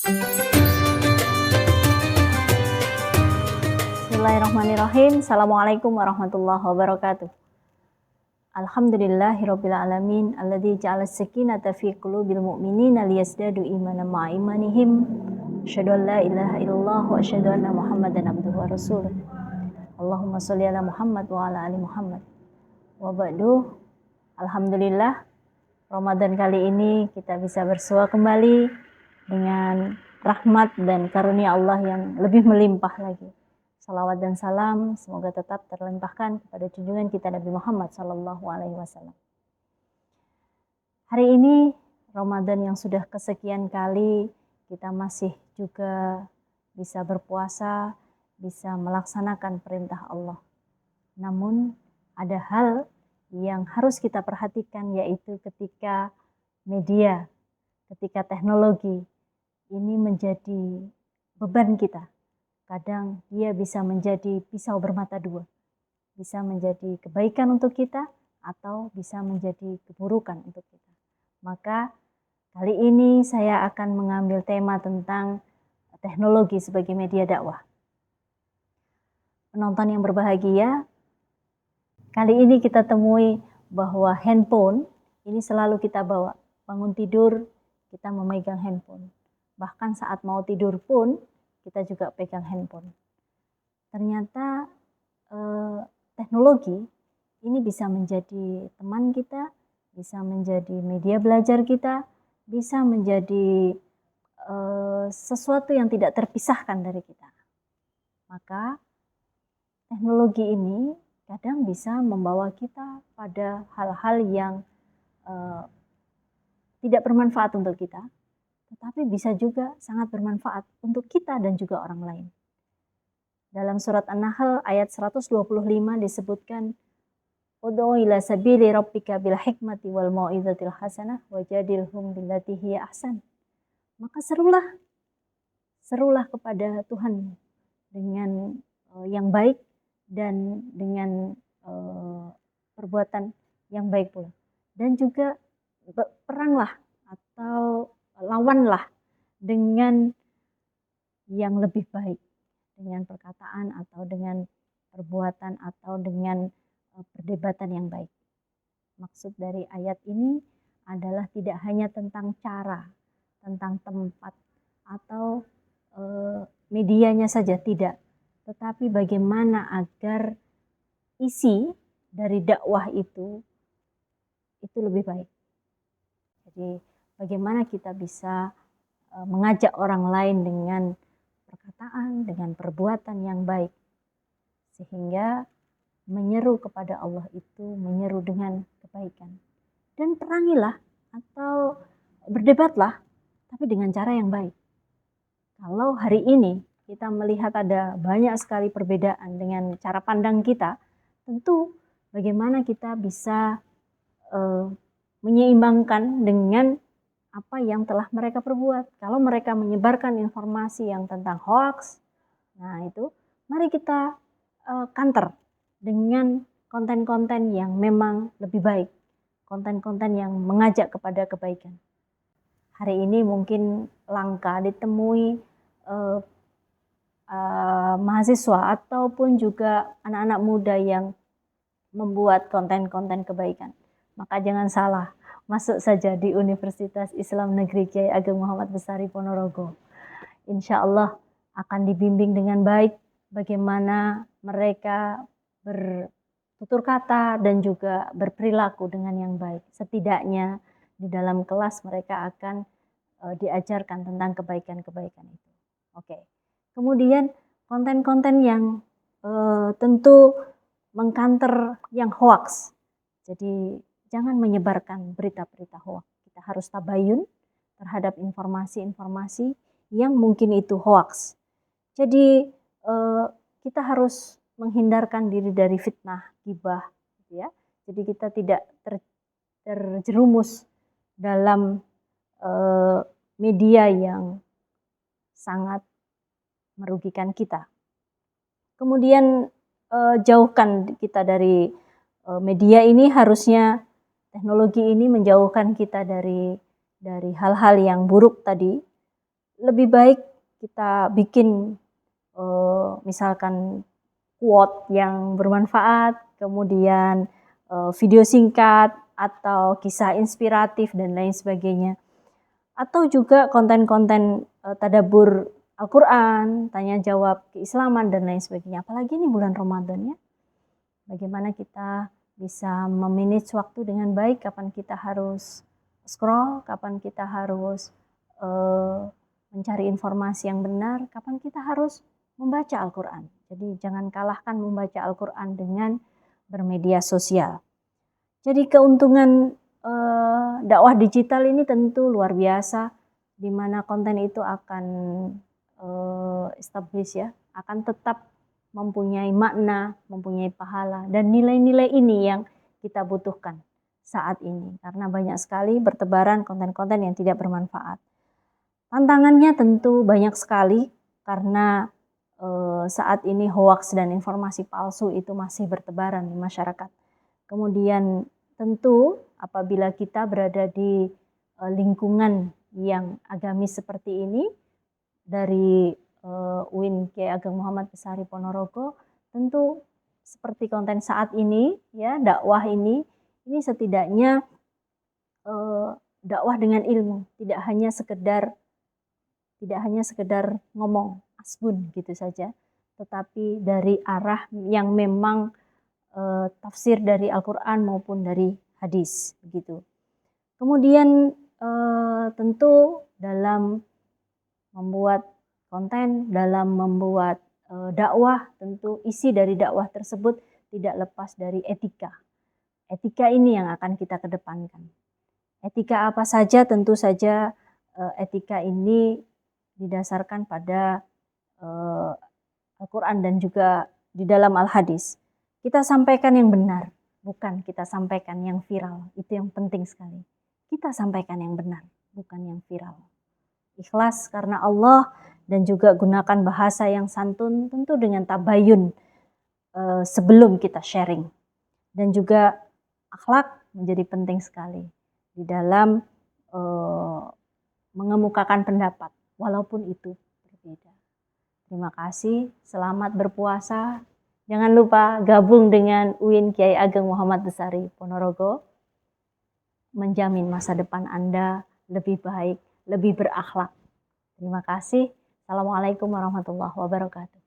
Bismillahirrahmanirrahim. Assalamualaikum warahmatullahi wabarakatuh. Alhamdulillahirabbil alamin alladzi ja'ala as-sakinata fi qulubil mu'minina liyazdadu imanan ma'a imanihim. Asyhadu an la ilaha illallah wa asyhadu anna Muhammadan abduhu wa rasuluh. Allahumma shalli ala Muhammad wa ala ali Muhammad. Wa ba'du. Alhamdulillah, Ramadan kali ini kita bisa bersua kembali dengan rahmat dan karunia Allah yang lebih melimpah lagi. Salawat dan salam semoga tetap terlimpahkan kepada junjungan kita Nabi Muhammad SAW. Hari ini Ramadan yang sudah kesekian kali kita masih juga bisa berpuasa, bisa melaksanakan perintah Allah. Namun ada hal yang harus kita perhatikan, yaitu ketika media, ketika teknologi ini menjadi beban kita. Kadang dia bisa menjadi pisau bermata dua, bisa menjadi kebaikan untuk kita atau bisa menjadi keburukan untuk kita. Maka kali ini saya akan mengambil tema tentang teknologi sebagai media dakwah. Penonton yang berbahagia, kali ini kita temui bahwa handphone ini selalu kita bawa. Bangun tidur kita memegang handphone. Bahkan saat mau tidur pun kita juga pegang handphone. Ternyata teknologi ini bisa menjadi teman kita, bisa menjadi media belajar kita, bisa menjadi sesuatu yang tidak terpisahkan dari kita. Maka teknologi ini kadang bisa membawa kita pada hal-hal yang tidak bermanfaat untuk kita, tetapi bisa juga sangat bermanfaat untuk kita dan juga orang lain. Dalam surat An-Nahl ayat 125 disebutkan, Ud'u ila sabili rabbika bil hikmati wal mau'izatil hasanah wajadilhum billati hiya ahsan. Maka serulah kepada Tuhan dengan yang baik dan dengan perbuatan yang baik pula. Dan juga peranglah atau lawanlah dengan yang lebih baik, dengan perkataan atau dengan perbuatan atau dengan perdebatan yang baik. Maksud dari ayat ini adalah tidak hanya tentang cara, tentang tempat atau medianya saja, tidak, tetapi bagaimana agar isi dari dakwah itu lebih baik. Jadi bagaimana kita bisa mengajak orang lain dengan perkataan, dengan perbuatan yang baik. Sehingga menyeru kepada Allah itu menyeru dengan kebaikan. Dan perangilah atau berdebatlah, tapi dengan cara yang baik. Kalau hari ini kita melihat ada banyak sekali perbedaan dengan cara pandang kita, tentu bagaimana kita bisa menyeimbangkan dengan apa yang telah mereka perbuat. Kalau mereka menyebarkan informasi yang tentang hoax, nah itu mari kita counter dengan konten-konten yang memang lebih baik, konten-konten yang mengajak kepada kebaikan. Hari ini mungkin langka ditemui mahasiswa ataupun juga anak-anak muda yang membuat konten-konten kebaikan. Maka jangan salah, masuk saja di Universitas Islam Negeri Kiai Ageng Muhammad Bestari Ponorogo. Insya Allah akan dibimbing dengan baik bagaimana mereka bertutur kata dan juga berperilaku dengan yang baik. Setidaknya di dalam kelas mereka akan diajarkan tentang kebaikan-kebaikan itu. Oke. Kemudian konten-konten yang tentu mengcounter yang hoax. Jadi jangan menyebarkan berita-berita hoax. Kita harus tabayun terhadap informasi-informasi yang mungkin itu hoax. Jadi kita harus menghindarkan diri dari fitnah, ghibah, gitu ya. Jadi kita tidak terjerumus dalam media yang sangat merugikan kita. Kemudian jauhkan kita dari media ini, harusnya teknologi ini menjauhkan kita dari hal-hal yang buruk tadi, lebih baik kita bikin misalkan quote yang bermanfaat, kemudian video singkat atau kisah inspiratif dan lain sebagainya. Atau juga konten-konten tadabbur Al-Quran, tanya jawab keislaman dan lain sebagainya. Apalagi ini bulan Ramadan ya. Bagaimana kita bisa memanage waktu dengan baik, kapan kita harus scroll, kapan kita harus mencari informasi yang benar, kapan kita harus membaca Al-Quran. Jadi jangan kalahkan membaca Al-Quran dengan bermedia sosial. Jadi keuntungan dakwah digital ini tentu luar biasa, di mana konten itu akan establish ya, akan tetap mempunyai makna, mempunyai pahala, dan nilai-nilai ini yang kita butuhkan saat ini. Karena banyak sekali bertebaran konten-konten yang tidak bermanfaat. Tantangannya tentu banyak sekali, karena saat ini hoaks dan informasi palsu itu masih bertebaran di masyarakat. Kemudian tentu apabila kita berada di lingkungan yang agamis seperti ini, dari UIN Kiai Ageng Muhammad Besari Ponorogo, tentu seperti konten saat ini ya, dakwah ini setidaknya dakwah dengan ilmu, tidak hanya sekedar ngomong asbun gitu saja, tetapi dari arah yang memang tafsir dari Al-Quran maupun dari hadis begitu. Kemudian tentu dalam membuat konten, dalam membuat dakwah, tentu isi dari dakwah tersebut tidak lepas dari etika. Etika ini yang akan kita kedepankan. Etika apa saja? Tentu saja etika ini didasarkan pada Al-Quran dan juga di dalam Al-Hadis. Kita sampaikan yang benar, bukan kita sampaikan yang viral. Itu yang penting sekali. Kita sampaikan yang benar, bukan yang viral. Ikhlas karena Allah, dan juga gunakan bahasa yang santun, tentu dengan tabayun sebelum kita sharing. Dan juga akhlak menjadi penting sekali di dalam mengemukakan pendapat, walaupun itu berbeda. Terima kasih, selamat berpuasa. Jangan lupa gabung dengan UIN Kiai Ageng Muhammad Besari Ponorogo, menjamin masa depan Anda lebih baik, lebih berakhlak. Terima kasih. Assalamualaikum warahmatullahi wabarakatuh.